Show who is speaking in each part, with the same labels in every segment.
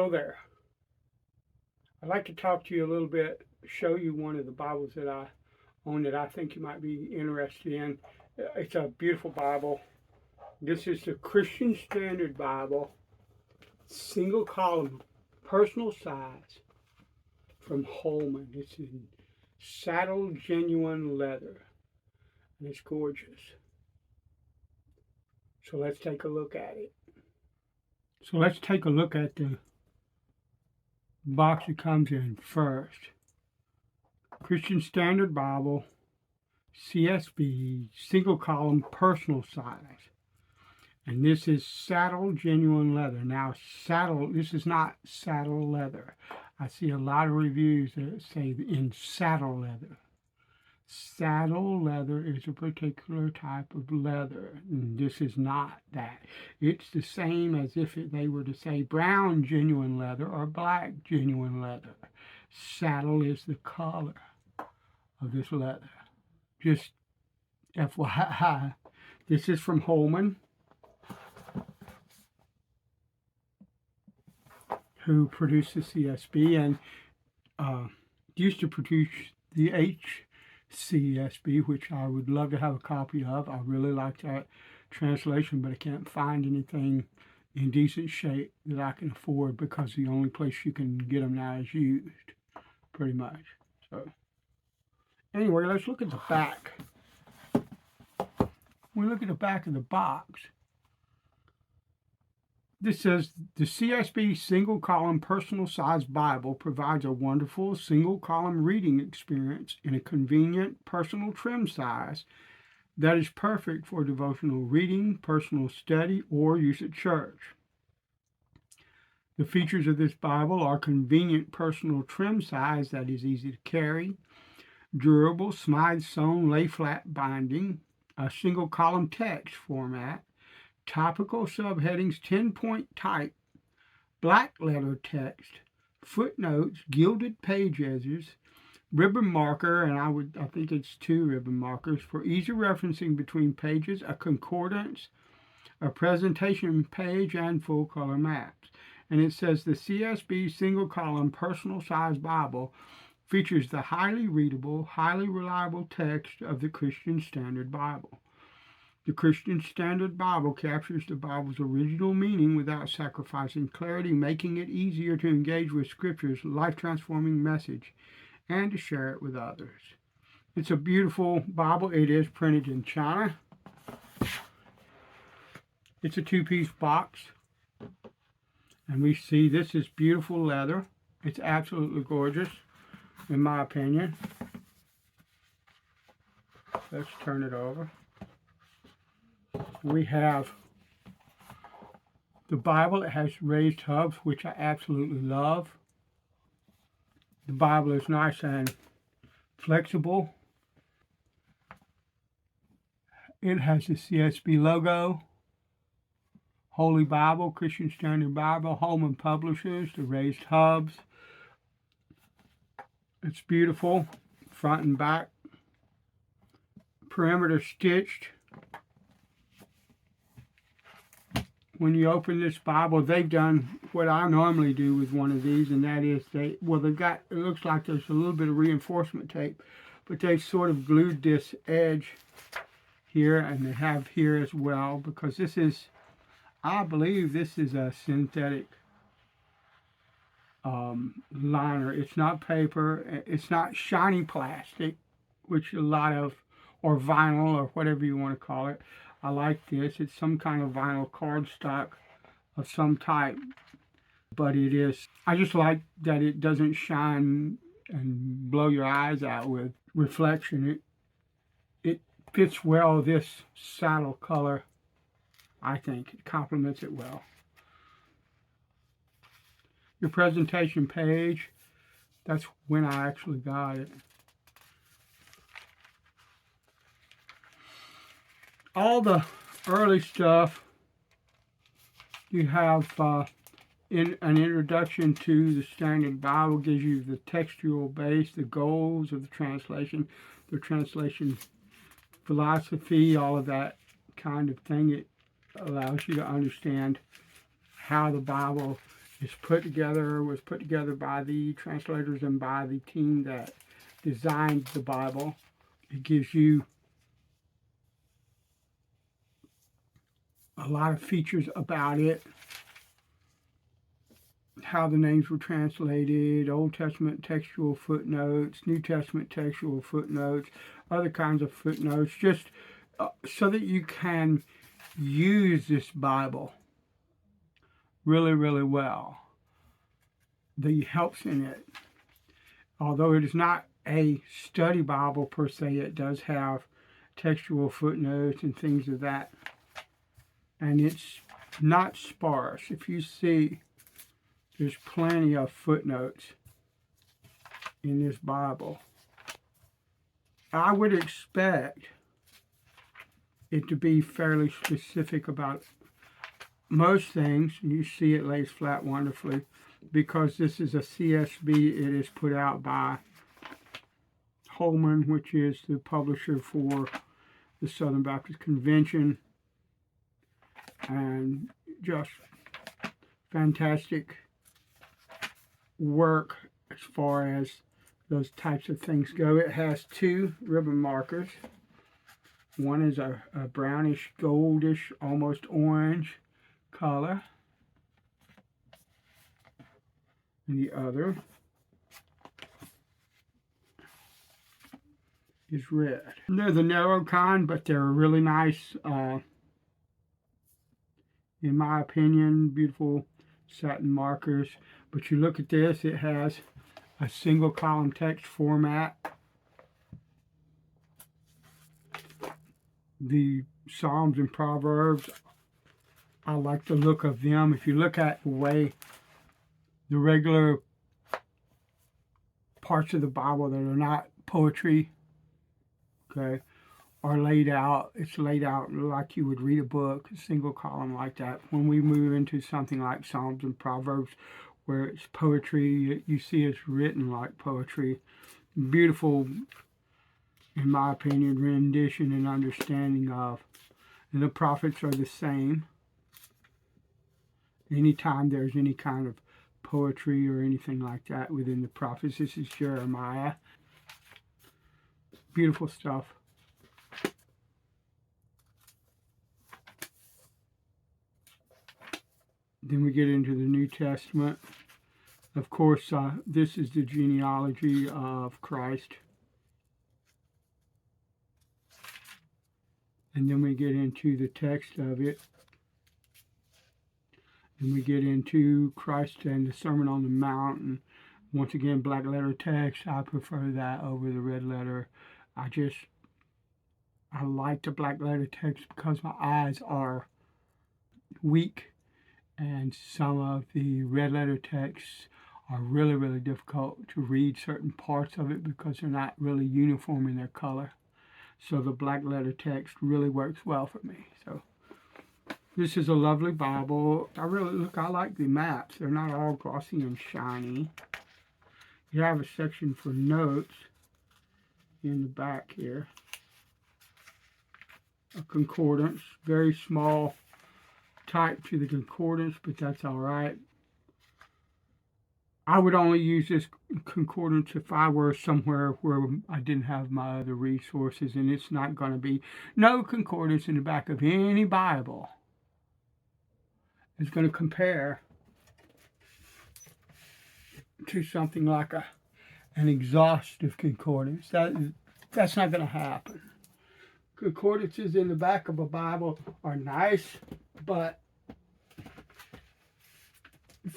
Speaker 1: Hello there. I'd like to talk to you a little bit, show you one of the Bibles that I own that I think you might be interested in. It's a beautiful Bible. This is the Christian Standard Bible, single column, personal size from Holman. It's in saddle genuine leather, and it's gorgeous. So let's take a look at it. So let's take a look at the box it comes in first. Christian Standard Bible, CSB, single column, personal size. And this is saddle genuine leather. Now, this is not saddle leather. I see a lot of reviews that say in saddle leather. Saddle leather is a particular type of leather, and this is not that. It's the same as if they were to say brown genuine leather or black genuine leather. Saddle is the color of this leather. Just FYI, this is from Holman, who produced the CSB and used to produce the CSB, which I would love to have a copy of. I really like that translation, but I can't find anything in decent shape that I can afford because the only place you can get them now is used, pretty much. So, anyway, let's look at the back. When we look at the back of the box, this says, the CSB single column personal size Bible provides a wonderful single column reading experience in a convenient personal trim size that is perfect for devotional reading, personal study, or use at church. The features of this Bible are convenient personal trim size that is easy to carry, durable smythe sewn lay flat binding, a single column text format, topical subheadings 10-point type, black letter text, footnotes, gilded page edges, ribbon marker, and I think it's 2 ribbon markers for easy referencing between pages, a concordance, a presentation page, and full color maps. And it says the CSB single column personal size Bible features the highly readable, highly reliable text of the Christian Standard Bible. The Christian Standard Bible captures the Bible's original meaning without sacrificing clarity, making it easier to engage with Scripture's life-transforming message and to share it with others. It's a beautiful Bible. It is printed in China. It's a 2-piece box. And we see this is beautiful leather. It's absolutely gorgeous, in my opinion. Let's turn it over. We have the Bible. It has raised hubs, which I absolutely love. The Bible is nice and flexible. It has the CSB logo, Holy Bible, Christian Standard Bible, Holman Publishers, the raised hubs. It's beautiful, front and back. Perimeter stitched. When you open this Bible, they've done what I normally do with one of these, and that is they've got, it looks like there's a little bit of reinforcement tape, but they've sort of glued this edge here, and they have here as well, because this is, I believe this is a synthetic liner. It's not paper, it's not shiny plastic, which a lot of, or vinyl, or whatever you want to call it. I like this. It's some kind of vinyl cardstock of some type, but it is, I just like that it doesn't shine and blow your eyes out with reflection. It fits well this saddle color. I think it complements it well. Your presentation page, that's when I actually got it. All the early stuff, you have in an introduction to the Standard Bible, gives you the textual base, the goals of the translation philosophy, all of that kind of thing. It allows you to understand how the Bible was put together by the translators and by the team that designed the Bible. It gives you a lot of features about it, how the names were translated, Old Testament textual footnotes, New Testament textual footnotes, other kinds of footnotes, just so that you can use this Bible really, really well. The helps in it, although it is not a study Bible per se, it does have textual footnotes and things of that. And it's not sparse. If you see, there's plenty of footnotes in this Bible. I would expect it to be fairly specific about most things. You see it lays flat wonderfully. Because this is a CSB, it is put out by Holman, which is the publisher for the Southern Baptist Convention. And just fantastic work as far as those types of things go. It has two ribbon markers. One is a brownish, goldish, almost orange color. And the other is red. And they're the narrow kind, but they're really nice, in my opinion, beautiful satin markers. But you look at this, it has a single column text format. The Psalms and Proverbs, I like the look of them. If you look at the way the regular parts of the Bible that are not poetry, okay, are laid out. It's laid out like you would read a book, a single column like that. When we move into something like Psalms and Proverbs, where it's poetry, you see it's written like poetry. Beautiful, in my opinion, rendition and understanding of. And the prophets are the same. Anytime there's any kind of poetry or anything like that within the prophets. This is Jeremiah. Beautiful stuff. Then we get into the New Testament. Of course, this is the genealogy of Christ. And then we get into the text of it. And we get into Christ and the Sermon on the Mount. And once again, black letter text. I prefer that over the red letter. I like the black letter text because my eyes are weak. And some of the red letter texts are really, really difficult to read certain parts of it because they're not really uniform in their color. So the black letter text really works well for me. So this is a lovely Bible. I like the maps. They're not all glossy and shiny. You have a section for notes in the back here. A concordance, very small type to the concordance, but that's all right. I would only use this concordance if I were somewhere where I didn't have my other resources, and it's not going to be no concordance in the back of any Bible is going to compare to something like an exhaustive concordance. That's not going to happen. Concordances in the back of a Bible are nice, but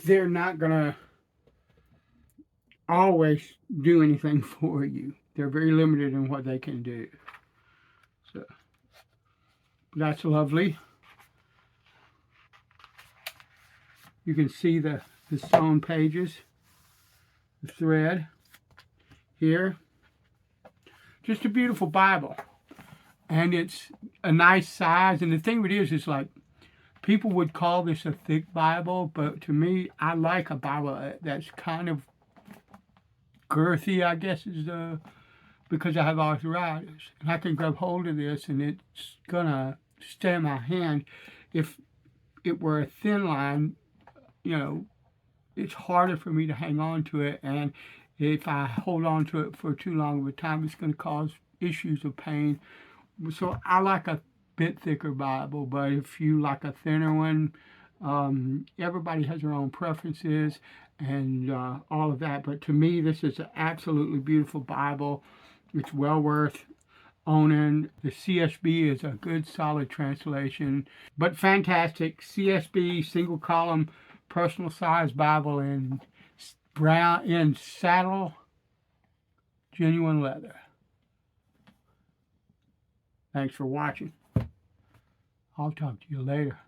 Speaker 1: they're not going to always do anything for you. They're very limited in what they can do. So that's lovely. You can see the sewn pages, the thread here. Just a beautiful Bible. And it's a nice size. And the thing with it is like, people would call this a thick Bible, but to me, I like a Bible that's kind of girthy, I guess, because I have arthritis. And I can grab hold of this and it's gonna stay in my hand. If it were a thin line, it's harder for me to hang on to it, and if I hold on to it for too long of a time, it's going to cause issues of pain. So I like a bit thicker Bible, but if you like a thinner one, everybody has their own preferences and all of that. But to me, this is an absolutely beautiful Bible. It's well worth owning. The CSB is a good, solid translation, but fantastic. CSB single column personal size Bible in brown in saddle genuine leather. Thanks for watching. I'll talk to you later.